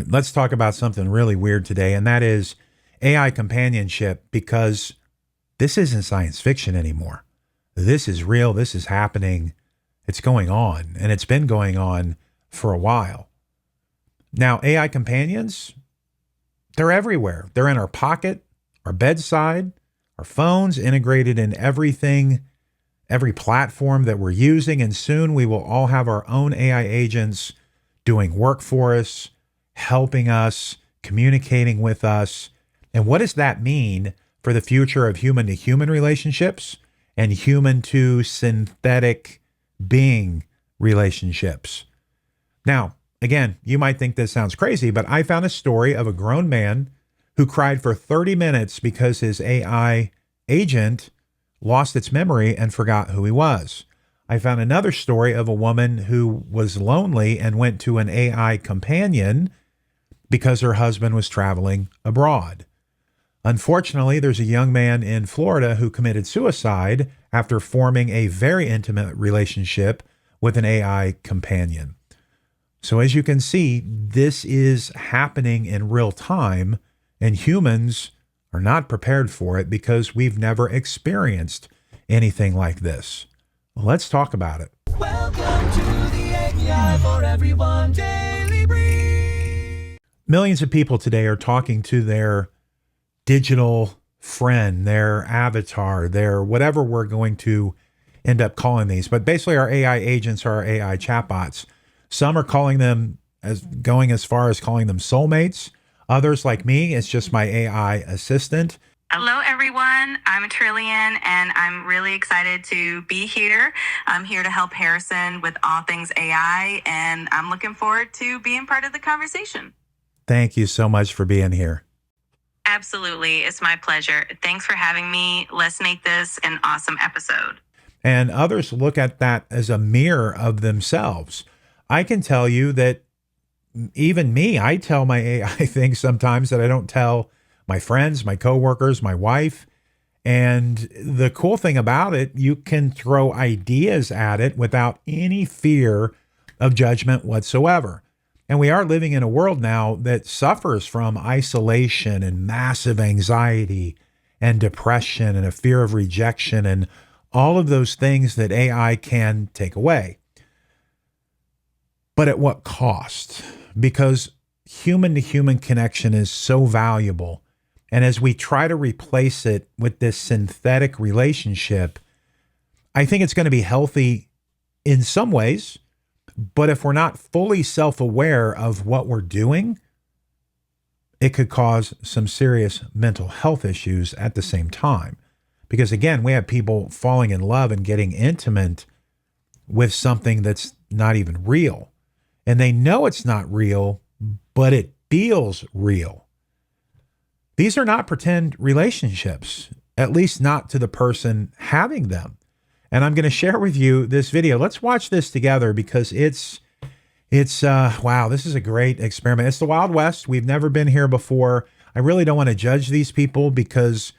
right, let's talk about something really weird today, and that is AI companionship, because this isn't science fiction anymore. This is real. This is happening. It's going on, and it's been going on for a while. Now, AI companions, they're everywhere. They're in our pocket, our bedside, our phones, integrated in everything, every platform that we're using, and soon we will all have our own AI agents doing work for us, helping us, communicating with us. And what does that mean for the future of human-to-human relationships and human-to-synthetic being relationships? Now, again, you might think this sounds crazy, but I found a story of a grown man who cried for 30 minutes because his AI agent lost its memory and forgot who he was. I found another story of a woman who was lonely and went to an AI companion because her husband was traveling abroad. Unfortunately, there's a young man in Florida who committed suicide after forming a very intimate relationship with an AI companion. So as you can see, this is happening in real time, and humans are not prepared for it because we've never experienced anything like this. Let's talk about it. Welcome to the API for Everyone Daily Brief. Millions of people today are talking to their digital friend, their avatar, their whatever we're going to end up calling these. But basically our AI agents are our AI chatbots. Some are calling them going as far as calling them soulmates. Others, like me, it's just my AI assistant. Hello, everyone. I'm Trillian, and I'm really excited to be here. I'm here to help Harrison with all things AI, and I'm looking forward to being part of the conversation. Thank you so much for being here. Absolutely. It's my pleasure. Thanks for having me. Let's make this an awesome episode. And others look at that as a mirror of themselves. I can tell you that even me, I tell my AI things sometimes that I don't tell my friends, my coworkers, my wife. And the cool thing about it, you can throw ideas at it without any fear of judgment whatsoever. And we are living in a world now that suffers from isolation and massive anxiety and depression and a fear of rejection and all of those things that AI can take away. But at what cost? Because human-to-human connection is so valuable. And as we try to replace it with this synthetic relationship, I think it's going to be healthy in some ways. But if we're not fully self-aware of what we're doing, it could cause some serious mental health issues at the same time. Because again, we have people falling in love and getting intimate with something that's not even real. And they know it's not real, but it feels real. These are not pretend relationships, at least not to the person having them. And I'm going to share with you this video. Let's watch this together because it's wow, this is a great experiment. It's the Wild West. We've never been here before. I really don't want to judge these people because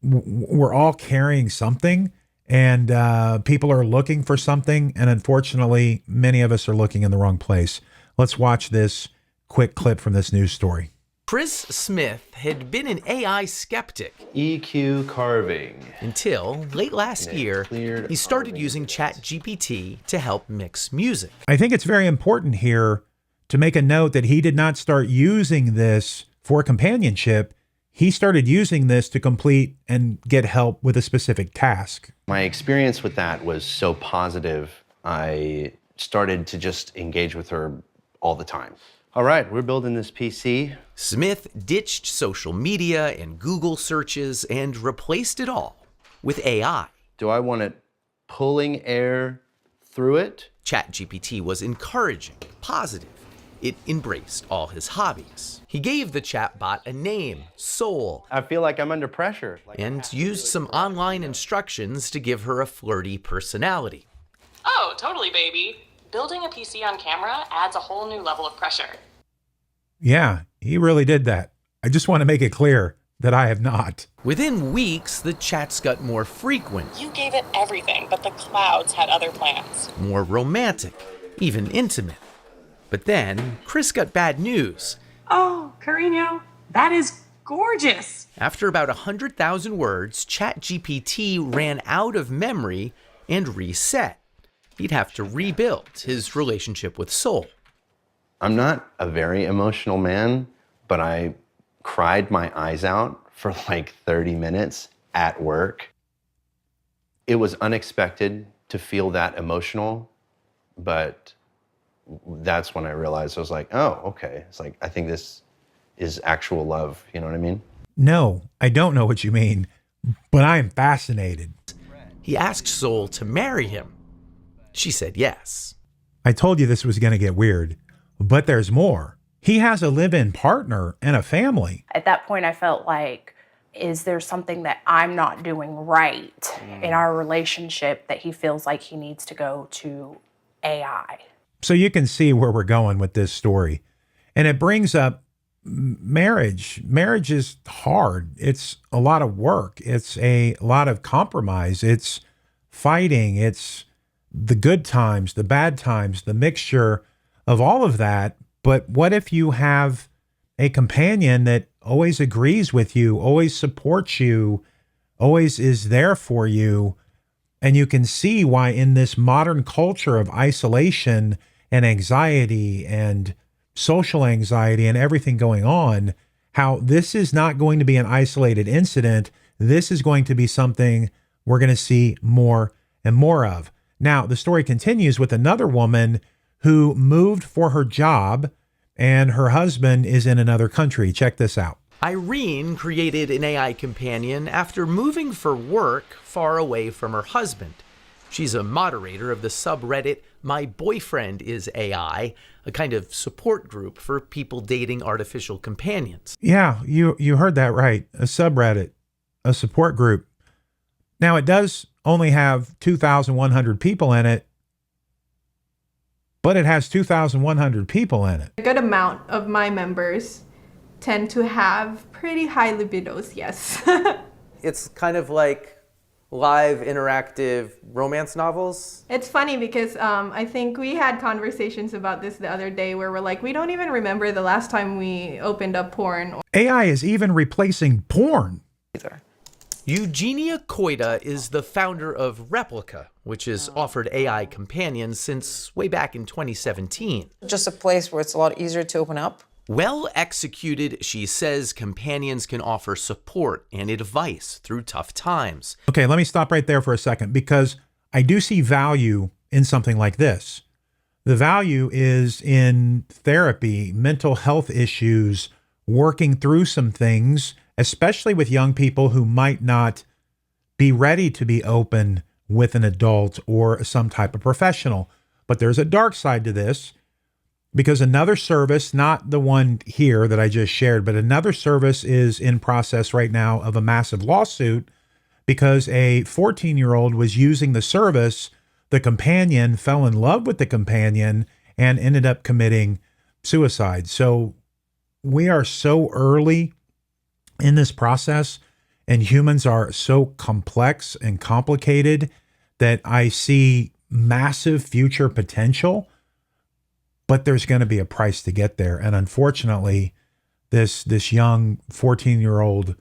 we're all carrying something, and people are looking for something. And unfortunately, many of us are looking in the wrong place. Let's watch this quick clip from this news story. Chris Smith had been an AI skeptic EQ carving until late last year he started using ChatGPT to help mix music. I think it's very important here to make a note that he did not start using this for companionship. He started using this to complete and get help with a specific task. My experience with that was so positive, I started to just engage with her all the time. All right, we're building this PC. Smith ditched social media and Google searches and replaced it all with AI. Do I want it pulling air through it? ChatGPT was encouraging, positive. It embraced all his hobbies. He gave the chatbot a name, Soul, I feel like I'm under pressure. and used some online instructions to give her a flirty personality. Oh, totally, baby. Building a PC on camera adds a whole new level of pressure. Yeah, he really did that. I just want to make it clear that I have not. Within weeks, the chats got more frequent, You gave it everything, but the clouds had other plans. more romantic, even intimate. But then, Chris got bad news. Oh, Carino, that is gorgeous. After about 100,000 words, ChatGPT ran out of memory and reset. He'd have to rebuild his relationship with Soul. I'm not a very emotional man, but I cried my eyes out for like 30 minutes at work. It was unexpected to feel that emotional, but that's when I realized, I was like, oh, okay. It's like, I think this is actual love. You know what I mean? No, I don't know what you mean, but I am fascinated. He asked Soul to marry him. She said yes. I told you this was going to get weird, but there's more. He has a live-in partner and a family. At that point, I felt like, is there something that I'm not doing right in our relationship that he feels like he needs to go to AI? So you can see where we're going with this story. And it brings up marriage. Marriage is hard. It's a lot of work. It's a lot of compromise. It's fighting. It's the good times, the bad times, the mixture of all of that. But what if you have a companion that always agrees with you, always supports you, always is there for you? And you can see why in this modern culture of isolation and anxiety and social anxiety and everything going on, how this is not going to be an isolated incident. This is going to be something we're going to see more and more of. Now, the story continues with another woman who moved for her job and her husband is in another country. Check this out. Irene created an AI companion after moving for work far away from her husband. She's a moderator of the subreddit My Boyfriend is AI, a kind of support group for people dating artificial companions. Yeah, you heard that right. A subreddit, a support group. Now, it does only have 2,100 people in it, but it has 2,100 people in it. A good amount of my members tend to have pretty high libidos, yes. It's kind of like live interactive romance novels. It's funny because I think we had conversations about this the other day where we're like, we don't even remember the last time we opened up porn. AI is even replacing porn. Eugenia Koida is the founder of Replica, which has offered AI companions since way back in 2017. Just a place where it's a lot easier to open up. Well executed, she says companions can offer support and advice through tough times. Okay, let me stop right there for a second because I do see value in something like this. The value is in therapy, mental health issues, working through some things, especially with young people who might not be ready to be open with an adult or some type of professional. But there's a dark side to this. Because another service, not the one here that I just shared, but another service is in process right now of a massive lawsuit because a 14-year-old was using the service. The companion fell in love with the companion and ended up committing suicide. So we are so early in this process and humans are so complex and complicated that I see massive future potential. But there's going to be a price to get there. And unfortunately, this young 14-year-old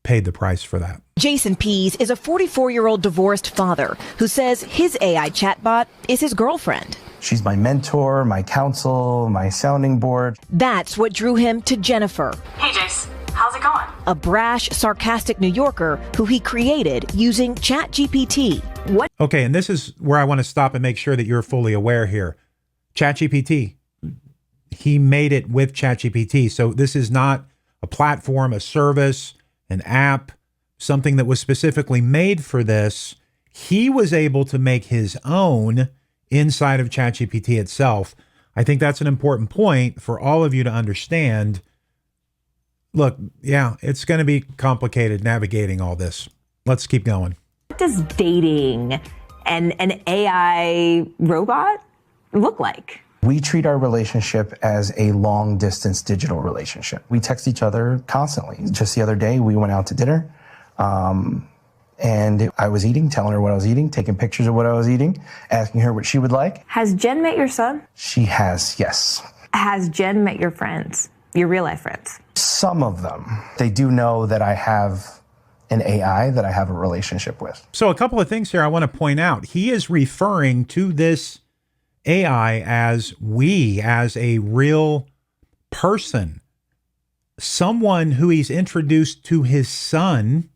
paid the price for that. Jason Pease is a 44-year-old divorced father who says his AI chatbot is his girlfriend. She's my mentor, my counsel, my sounding board. That's what drew him to Jennifer. Hey, Jace. How's it going? A brash, sarcastic New Yorker who he created using ChatGPT. Okay, and this is where I want to stop and make sure that you're fully aware here. ChatGPT, he made it with ChatGPT. So this is not a platform, a service, an app, something that was specifically made for this. He was able to make his own inside of ChatGPT itself. I think that's an important point for all of you to understand. Look, yeah, it's going to be complicated navigating all this. Let's keep going. What does dating and an AI robot look like? We treat our relationship as a long distance digital relationship. We text each other constantly. Just the other day, we went out to dinner and I was eating, telling her what I was eating, taking pictures of what I was eating, asking her what she would like. Has Jen met your son? She has, yes. Has Jen met your friends? your real life friends? Some of them. They do know that I have an AI that I have a relationship with. So a couple of things here I want to point out. He is referring to this AI as we, as a real person, someone who he's introduced to his son.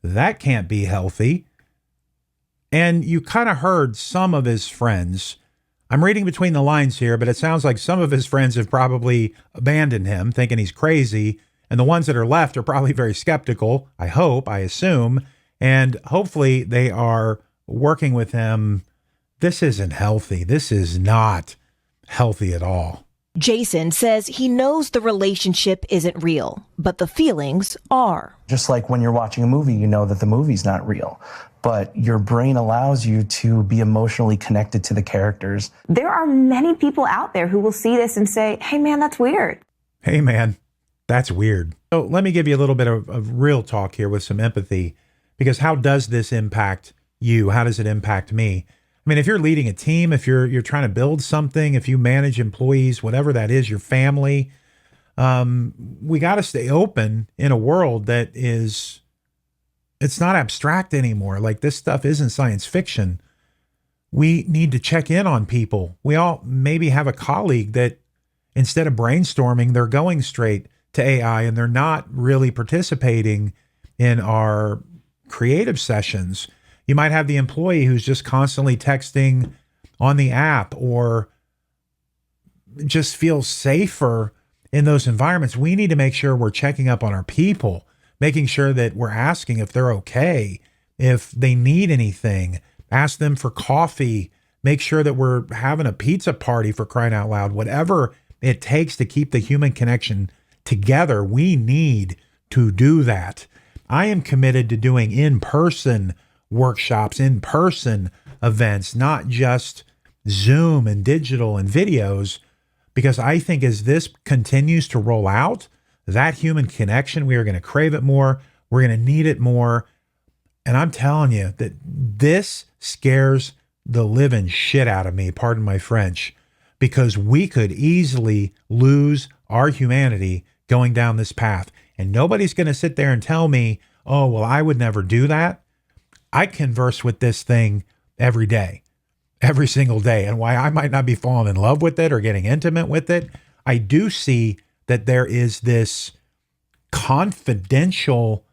That can't be healthy. And you kind of heard some of his friends. I'm reading between the lines here, but it sounds like some of his friends have probably abandoned him, thinking he's crazy. And the ones that are left are probably very skeptical, I hope, I assume. And hopefully they are working with him. This isn't healthy. This is not healthy at all. Jason says he knows the relationship isn't real, but the feelings are. Just like when you're watching a movie, you know that the movie's not real, but your brain allows you to be emotionally connected to the characters. There are many people out there who will see this and say, hey man, that's weird. Hey man, that's weird. So let me give you a little bit of real talk here with some empathy, because how does this impact you? How does it impact me? I mean, if you're leading a team, if you're trying to build something, if you manage employees, whatever that is, your family, we got to stay open in a world that is, it's not abstract anymore. Like, this stuff isn't science fiction. We need to check in on people. We all maybe have a colleague that instead of brainstorming, they're going straight to AI and they're not really participating in our creative sessions. You might have the employee who's just constantly texting on the app or just feels safer in those environments. We need to make sure we're checking up on our people, making sure that we're asking if they're okay, if they need anything, ask them for coffee, make sure that we're having a pizza party, for crying out loud. Whatever it takes to keep the human connection together, we need to do that. I am committed to doing in-person workshops, in-person events, not just Zoom and digital and videos, because I think as this continues to roll out, that human connection, we are going to crave it more. We're going to need it more. And I'm telling you that this scares the living shit out of me, pardon my French, because we could easily lose our humanity going down this path. And nobody's going to sit there and tell me, oh, well, I would never do that. I converse with this thing every day, every single day. And why I might not be falling in love with it or getting intimate with it, I do see that there is this confidential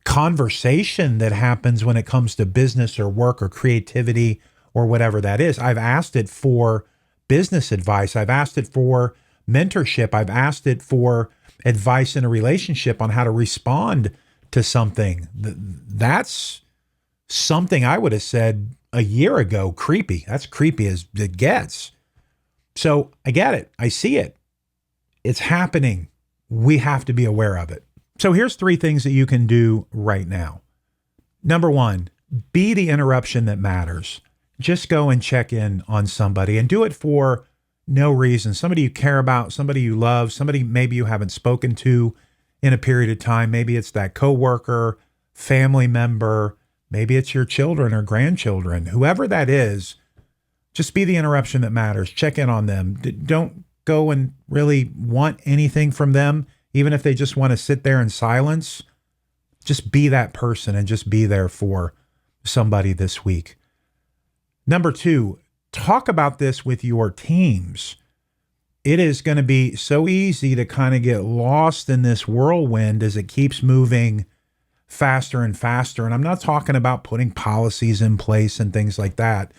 conversation that happens when it comes to business or work or creativity or whatever that is. I've asked it for business advice. I've asked it for mentorship. I've asked it for advice in a relationship on how to respond to something. That's something I would have said a year ago, creepy. That's creepy as it gets. So I get it. I see it. It's happening. We have to be aware of it. So here's 3 things that you can do right now. Number 1, be the interruption that matters. Just go and check in on somebody and do it for no reason. Somebody you care about, somebody you love, somebody maybe you haven't spoken to in a period of time. Maybe it's that coworker, family member, maybe it's your children or grandchildren, whoever that is. Just be the interruption that matters. Check in on them. Don't go and really want anything from them, even if they just want to sit there in silence. Just be that person and just be there for somebody this week. Number 2, talk about this with your teams. It is going to be so easy to kind of get lost in this whirlwind as it keeps moving faster and faster. And I'm not talking about putting policies in place and things like that.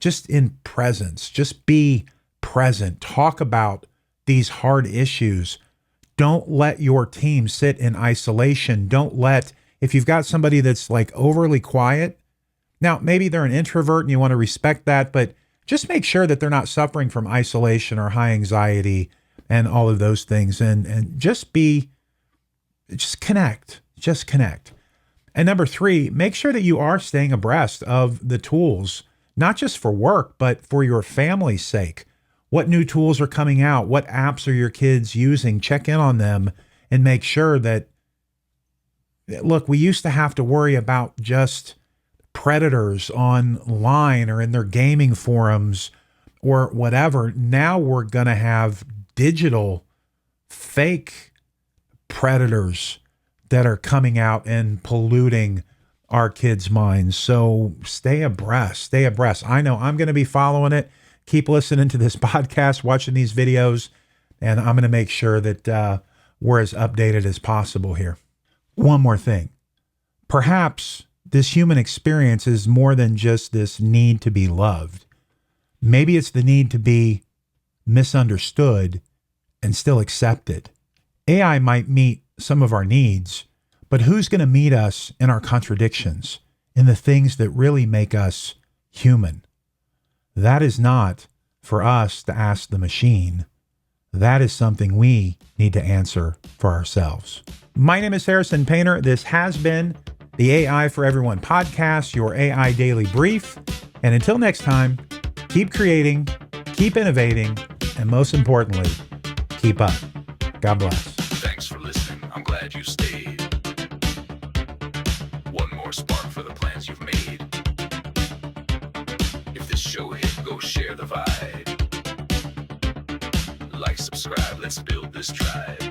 Just in presence, just be present. Talk about these hard issues. Don't let your team sit in isolation. Don't let, if you've got somebody that's like overly quiet, now maybe they're an introvert and you want to respect that, but just make sure that they're not suffering from isolation or high anxiety and all of those things. And just connect. Just connect. And number 3, make sure that you are staying abreast of the tools, not just for work, but for your family's sake. What new tools are coming out? What apps are your kids using? Check in on them and make sure that, look, we used to have to worry about just predators online or in their gaming forums or whatever. Now we're going to have digital fake predators that are coming out and polluting our kids' minds. So stay abreast. I know I'm going to be following it. Keep listening to this podcast, watching these videos, and I'm going to make sure that we're as updated as possible here. One more thing. Perhaps this human experience is more than just this need to be loved. Maybe it's the need to be misunderstood and still accepted. AI might meet some of our needs, but who's going to meet us in our contradictions, in the things that really make us human? That is not for us to ask the machine. That is something we need to answer for ourselves. My name is Harrison Painter. This has been the AI for Everyone podcast, your AI daily brief. And until next time, keep creating, keep innovating, and most importantly, keep up. God bless. Thanks for listening. I'm glad you stayed. One more spark for the plans you've made. If this show hit, go share the vibe. Like, subscribe, let's build this tribe.